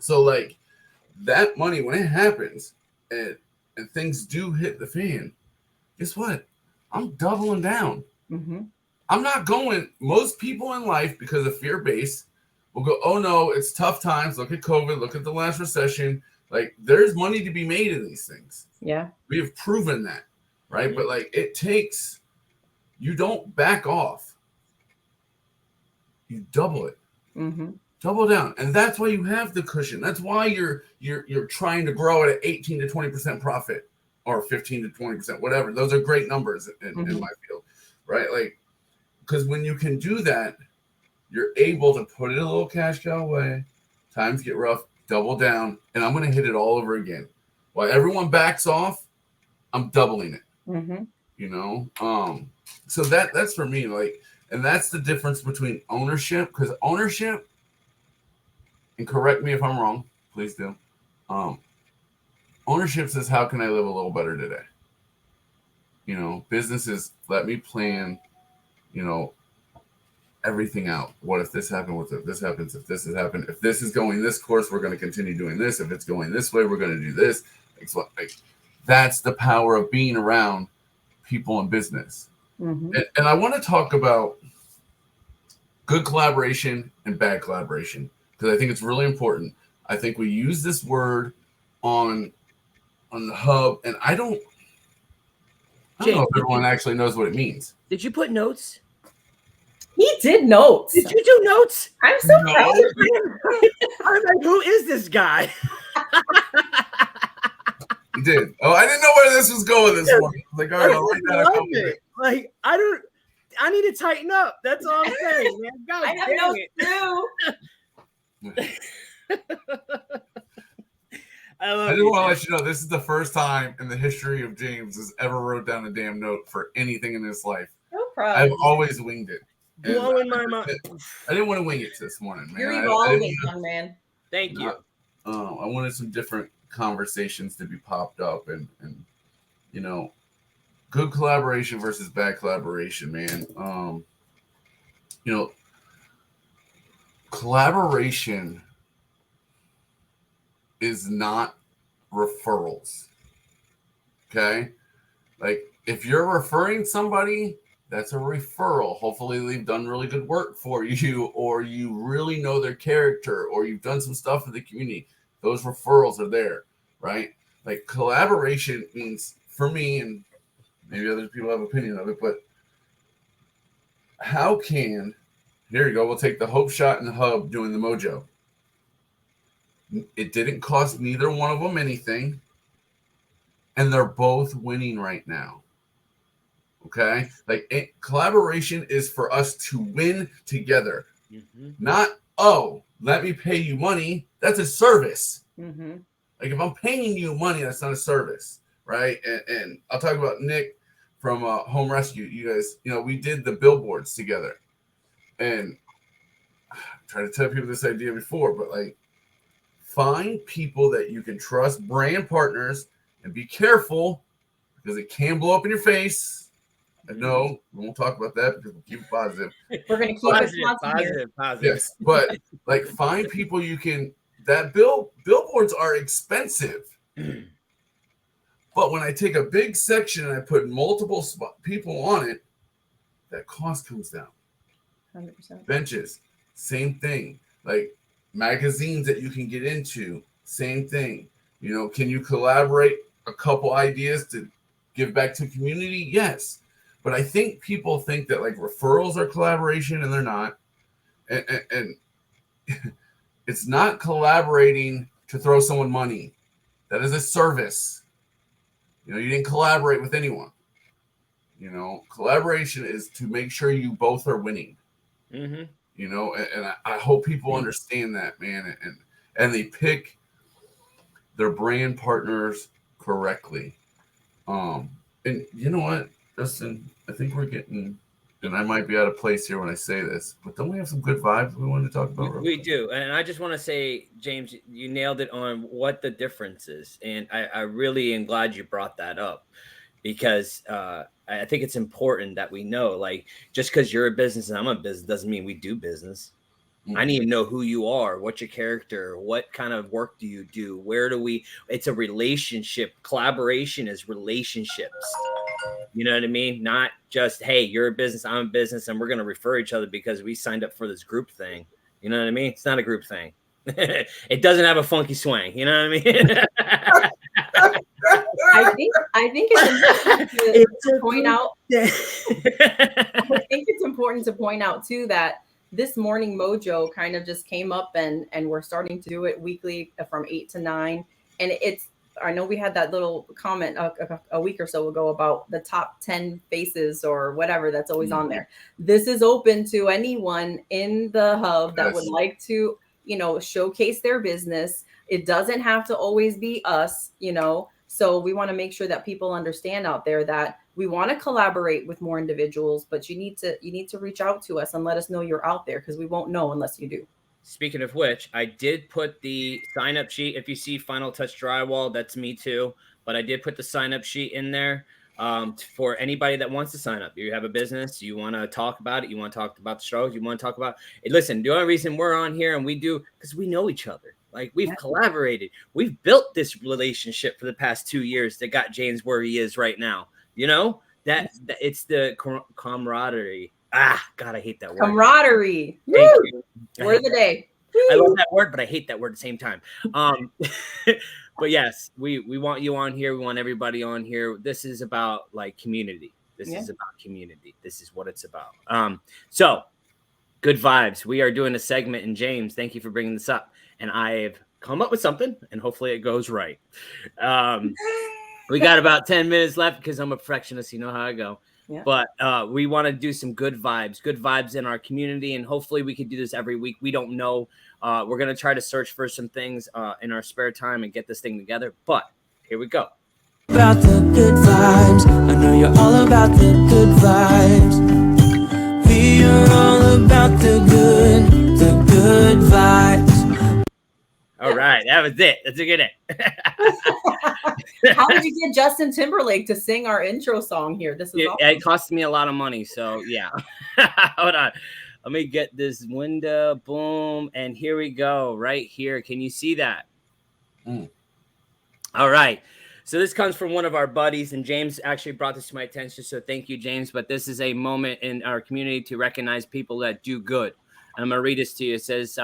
so like that money, when it happens and things do hit the fan, guess what? I'm doubling down. Mm-hmm. I'm not going, most people in life, because of fear base, will go, oh no, it's tough times. Look at COVID. Look at the last recession. Like there's money to be made in these things. Yeah. We have proven that, right? Mm-hmm. But like it takes, you don't back off. You double it, double down, and that's why you have the cushion. That's why you're trying to grow at an 18 to 20% profit, or 15 to 20%, whatever. Those are great numbers in my field, right? Like, because when you can do that, you're able to put it a little cash cow away. Times get rough, double down, and I'm going to hit it all over again. While everyone backs off, I'm doubling it. So that's for me, like. And that's the difference between ownership, because ownership, and correct me if I'm wrong, please do. Ownership says, how can I live a little better today? Businesses, let me plan, everything out. What if this happened? What if this happens? If this has happened? If this is going this course, we're going to continue doing this. If it's going this way, we're going to do this. That's the power of being around people in business. And I want to talk about good collaboration and bad collaboration, because I think it's really important. I think we use this word on the hub, and I don't know if everyone actually knows what it means. Did you put notes? He did notes. Did you do notes? I'm so proud of him. I'm like, who is this guy? He did. Oh, I didn't know where this was going this morning. I was like, all right, I'll write that up. Like, I need to tighten up. That's all I'm saying, man. God, I have no clue. I just want to let you know this is the first time in the history of James has ever wrote down a damn note for anything in his life. No problem. I've always winged it. Blowing my mind. I didn't want to wing it this morning, man. You're evolving, young man. Thank you. I wanted some different conversations to be popped up and good collaboration versus bad collaboration, man. Collaboration is not referrals. Okay? Like if you're referring somebody, that's a referral. Hopefully they've done really good work for you, or you really know their character, or you've done some stuff in the community. Those referrals are there, right? Like collaboration means, for me, and maybe other people have opinion of it, but how can, here you go, we'll take the Hope Shot and the Hub doing the Mojo. It didn't cost neither one of them anything, and they're both winning right now. Okay, like collaboration is for us to win together, not, oh, let me pay you money. That's a service. Like if I'm paying you money, that's not a service, right? And I'll talk about Nick from Home Rescue. You guys, we did the billboards together, and I tried to tell people this idea before, but like, find people that you can trust, brand partners, and be careful because it can blow up in your face. I know we won't talk about that because we'll keep it positive. We're going to keep it positive. Yes, but like find people you can. That billboards are expensive, but when I take a big section and I put multiple people on it, that cost comes down. 100%. Benches, same thing. Like magazines that you can get into, same thing. Can you collaborate a couple ideas to give back to community? Yes. But I think people think that like referrals are collaboration, and they're not. And it's not collaborating to throw someone money. That is a service. You didn't collaborate with anyone. Collaboration is to make sure you both are winning. And I hope people understand that, man. And they pick their brand partners correctly. And you know what, Justin, I think we're getting, and I might be out of place here when I say this, but don't we have some good vibes we want to talk about? We do. And I just want to say, James, you nailed it on what the difference is. And I really am glad you brought that up, because I think it's important that we know, like, just because you're a business and I'm a business doesn't mean we do business. I need to know who you are, what's your character, what kind of work do you do, where do we, it's a relationship. Collaboration is relationships. You know what I mean? Not just, hey, you're a business, I'm a business, and we're going to refer each other because we signed up for this group thing. You know what I mean? It's not a group thing. It doesn't have a funky swing. You know what I mean? I think it's important to point out. I think it's important to point out too that this morning Mojo kind of just came up, and we're starting to do it weekly from 8 to 9. And I know we had that little comment a week or so ago about the top 10 faces or whatever that's always on there. This is open to anyone in the hub that would like to, showcase their business. It doesn't have to always be us, So we want to make sure that people understand out there that we want to collaborate with more individuals, but you need to reach out to us and let us know you're out there, because we won't know unless you do. Speaking of which, I did put the sign-up sheet. If you see Final Touch Drywall, that's me too. But I did put the sign-up sheet in there for anybody that wants to sign up. You have a business, you want to talk about it, you want to talk about the struggles, you want to talk about it. Listen, the only reason we're on here and we do, because we know each other. Like, we've collaborated. We've built this relationship for the past 2 years that got James where he is right now. That it's the camaraderie. God, I hate that word. Camaraderie. Thank you. Word of the day. I love that word, but I hate that word at the same time. But yes, we want you on here. We want everybody on here. This is about like community. This is about community. This is what it's about. So good vibes. We are doing a segment, and James, thank you for bringing this up. And I've come up with something, and hopefully it goes right. We got about 10 minutes left because I'm a perfectionist. You know how I go. Yeah. But we want to do some good vibes in our community. And hopefully we could do this every week. We don't know. We're going to try to search for some things in our spare time and get this thing together. But here we go. About the good vibes. I know you're all about the good vibes. We are all about the good vibes. All right. That was it. That's a good end. How did you get Justin Timberlake to sing our intro song here? This is awesome. It cost me a lot of money. So yeah. Hold on. Let me get this window. Boom. And here we go. Right here. Can you see that? All right. So this comes from one of our buddies, and James actually brought this to my attention. So thank you, James. But this is a moment in our community to recognize people that do good. I'm going to read this to you. It says,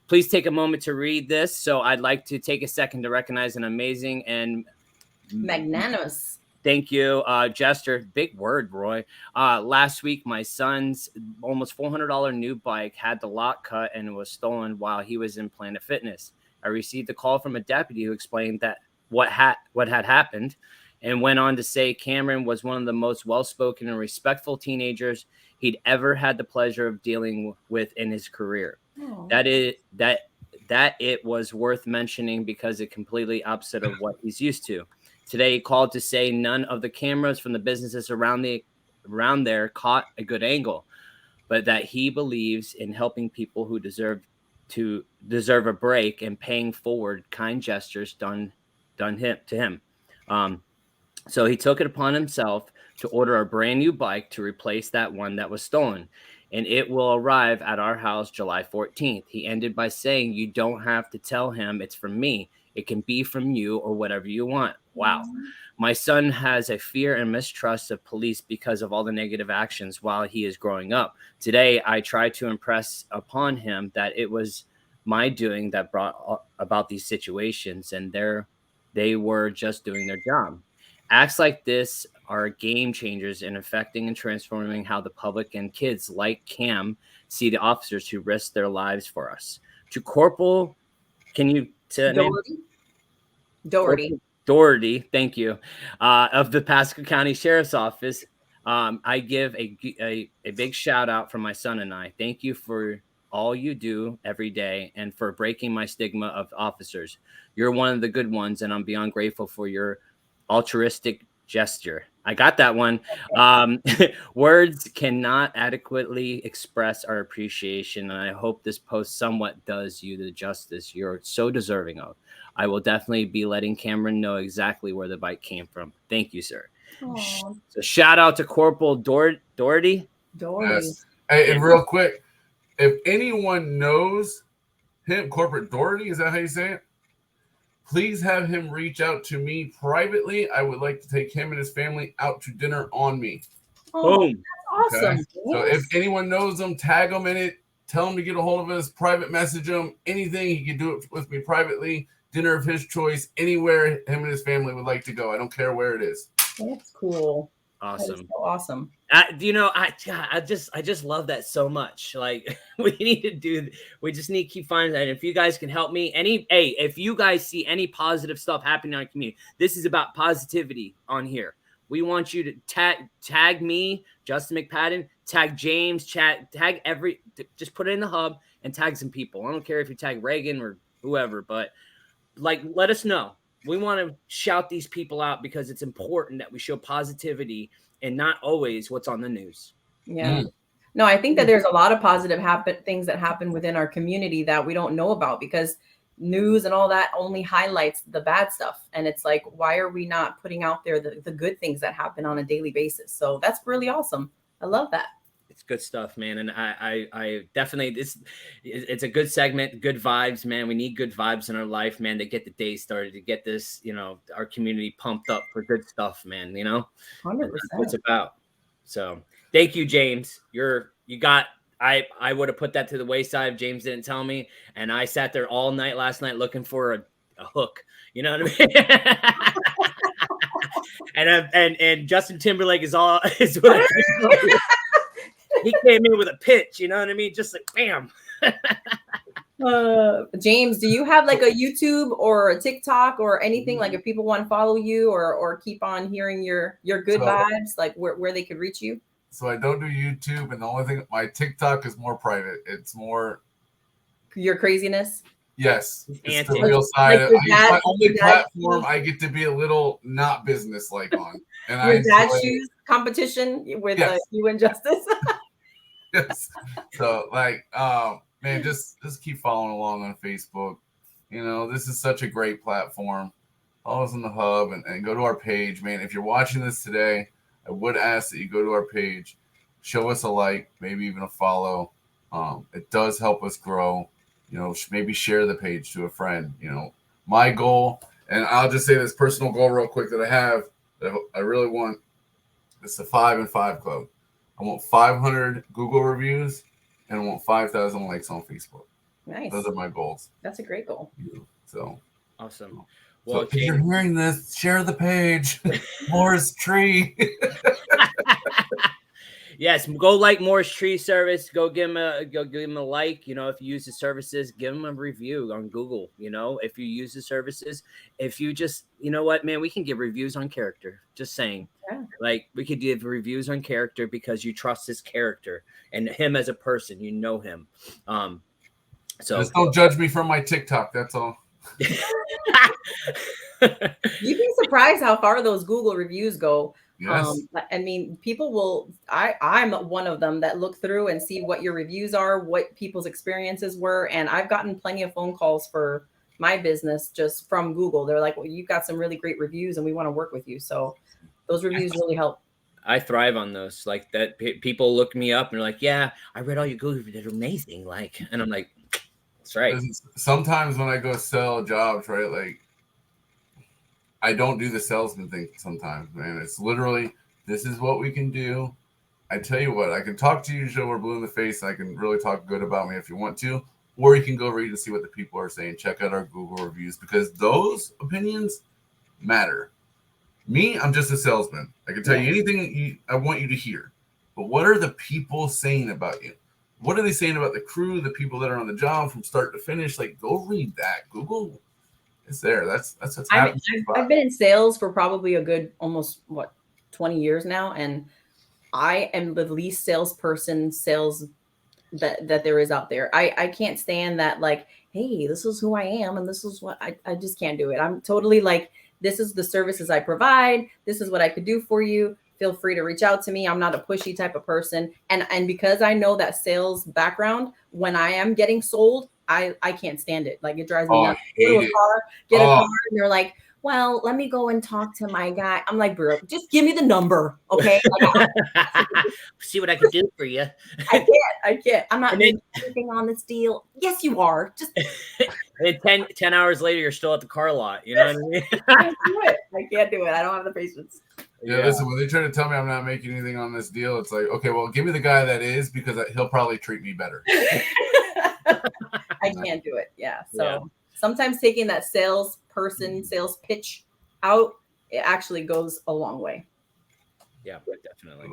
please take a moment to read this. So I'd like to take a second to recognize an amazing and magnanimous. Thank you, Jester. Big word, Roy. Last week, my son's almost $400 new bike had the lock cut and was stolen while he was in Planet Fitness. I received a call from a deputy who explained that what had happened, and went on to say Cameron was one of the most well-spoken and respectful teenagers he'd ever had the pleasure of dealing with in his career. Oh. That it was worth mentioning because it completely opposite of what he's used to. Today, he called to say none of the cameras from the businesses around there caught a good angle, but that he believes in helping people who deserve a break and paying forward kind gestures done to him. So he took it upon himself to order a brand new bike to replace that one that was stolen, and it will arrive at our house July 14th. He ended by saying, "You don't have to tell him it's from me. It can be from you or whatever you want." Wow. Mm-hmm. My son has a fear and mistrust of police because of all the negative actions while he is growing up. Today, I try to impress upon him that it was my doing that brought about these situations, and they were just doing their job. Acts like this are game changers in affecting and transforming how the public and kids like Cam see the officers who risk their lives for us. To Corporal, can you say that name? Doherty, thank you, of the Pasco County Sheriff's Office. I give a big shout out from my son and I. Thank you for all you do every day and for breaking my stigma of officers. You're one of the good ones, and I'm beyond grateful for your altruistic gesture. I got that one. Words cannot adequately express our appreciation, and I hope this post somewhat does you the justice you're so deserving of. I will definitely be letting Cameron know exactly where the bike came from. Thank you, sir. Aww. So shout out to Corporal Doherty. Yes. Hey, and real quick, if anyone knows him, Corporate Doherty, is that how you say it? Please have him reach out to me privately. I would like to take him and his family out to dinner on me. Oh, boom. That's awesome. Okay? So if anyone knows him, tag him in it. Tell him to get a hold of us, private message him, anything. He can do it with me privately. Dinner of his choice, anywhere him and his family would like to go. I don't care where it is. That's cool. Awesome. That is so awesome. I just love that so much. Like we just need to keep finding that. And if you guys can help me, if you guys see any positive stuff happening in our community, this is about positivity on here. We want you to tag me, Justin McPadden, tag James, tag just put it in the hub and tag some people. I don't care if you tag Reagan or whoever, but let us know. We want to shout these people out because it's important that we show positivity and not always what's on the news. Yeah. No, I think that there's a lot of positive things that happen within our community that we don't know about because news and all that only highlights the bad stuff. And it's like, why are we not putting out there the good things that happen on a daily basis? So that's really awesome. I love that. It's good stuff, man. And I definitely, it's a good segment, good vibes, man. We need good vibes in our life, man, to get the day started, to get this, our community pumped up for good stuff, man, 100%. That's what it's about. So thank you, James. I would have put that to the wayside if James didn't tell me. And I sat there all night last night looking for a hook. You know what I mean? and Justin Timberlake is what he came in with a pitch, you know what I mean? Just like, bam. James, do you have like a YouTube or a TikTok or anything? Like if people want to follow you or keep on hearing your good vibes, like where they could reach you? So I don't do YouTube, and the only thing, my TikTok is more private. It's more your craziness. Yes, it's the real side. It's my only platform I get to be a little not business-like on. And your dad shoes competition with you and Justice. Yes. So man, just keep following along on Facebook. This is such a great platform. Follow us on the hub and go to our page, man. If you're watching this today, I would ask that you go to our page, show us a like, maybe even a follow. It does help us grow. Maybe share the page to a friend. My goal And I'll just say this personal goal real quick that I have that I really want. It's the 5 and 5 club. I want 500 Google reviews and I want 5,000 likes on Facebook. Nice. Those are my goals. That's a great goal. So awesome. Well, Well, if you're hearing this, share the page. Morris Tree. Yes, go like Morris Tree Service. Go give him a like. You know, if you use the services, give him a review on Google. You know, if you use the services, if you just, you know what, man, we can give reviews on character. Just saying, like we could give reviews on character because you trust his character and him as a person. You know him. So just don't judge me from my TikTok. That's all. You'd be surprised how far those Google reviews go. Yes. I mean, people will, I'm one of them that look through and see what your reviews are, what people's experiences were. And I've gotten plenty of phone calls for my business just from Google. They're like, well, you've got some really great reviews and we want to work with you. So those reviews really help. I thrive on those. Like that people look me up and they're like, yeah, I read all your Google reviews. They're amazing. Like, and I'm like, that's right. Sometimes when I go sell jobs, right, like I don't do the salesman thing sometimes, man. It's literally, this is what we can do. I tell you what, I can talk to you, show we're blue in the face. I can really talk good about me if you want to, or you can go read and see what the people are saying. Check out our Google reviews because those opinions matter. Me, I'm just a salesman. I can tell you anything I want you to hear. But what are the people saying about you? What are they saying about the crew, the people that are on the job from start to finish? Like, go read that. Google is there. That's what's happening. I've been in sales for probably a good almost 20 years now, and I am the least salesperson that there is out there. I can't stand that, like, hey, this is who I am and this is what I just can't do it. I'm totally like, this is the services I provide. This is what I could do for you. Feel free to reach out to me. I'm not a pushy type of person. And because I know that sales background, when I am getting sold, I can't stand it. Like, it drives me nuts. Go to a car, get a car, and they're like, well, let me go and talk to my guy. I'm like, bro, just give me the number, okay? See what I can do for you. I can't. I'm not doing anything on this deal. Yes, you are. Just and 10 hours later, you're still at the car lot. You know what I mean? I can't do it. I don't have the patience. Yeah, listen, when they try to tell me I'm not making anything on this deal, it's like, okay, well, give me the guy that is, because he'll probably treat me better. I can't do it. Yeah. So sometimes taking that sales pitch out, it actually goes a long way. Yeah, definitely.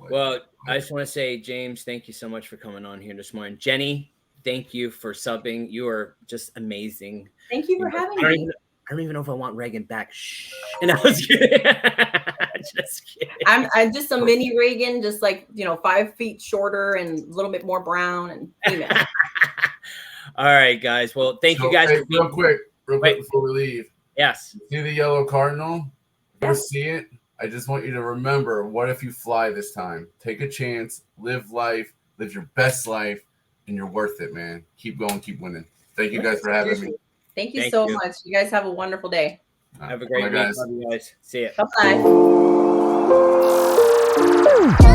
Well, I just want to say, James, thank you so much for coming on here this morning. Jenny, thank you for subbing. You are just amazing. Thank you for having me. I don't even know if I want Reagan back. Shh. And I was kidding. Just kidding. I'm just a mini Reagan, just like, 5 feet shorter and a little bit more brown and female. All right, guys. Well, thank you guys. Hey, real quick before we leave. Yes. See the yellow cardinal? If you see it, I just want you to remember, what if you fly this time? Take a chance, live life, live your best life, and you're worth it, man. Keep going, keep winning. Thank you guys for having me. Thank you so much. You guys have a wonderful day. Have a great week. Love you guys. See ya. Bye-bye.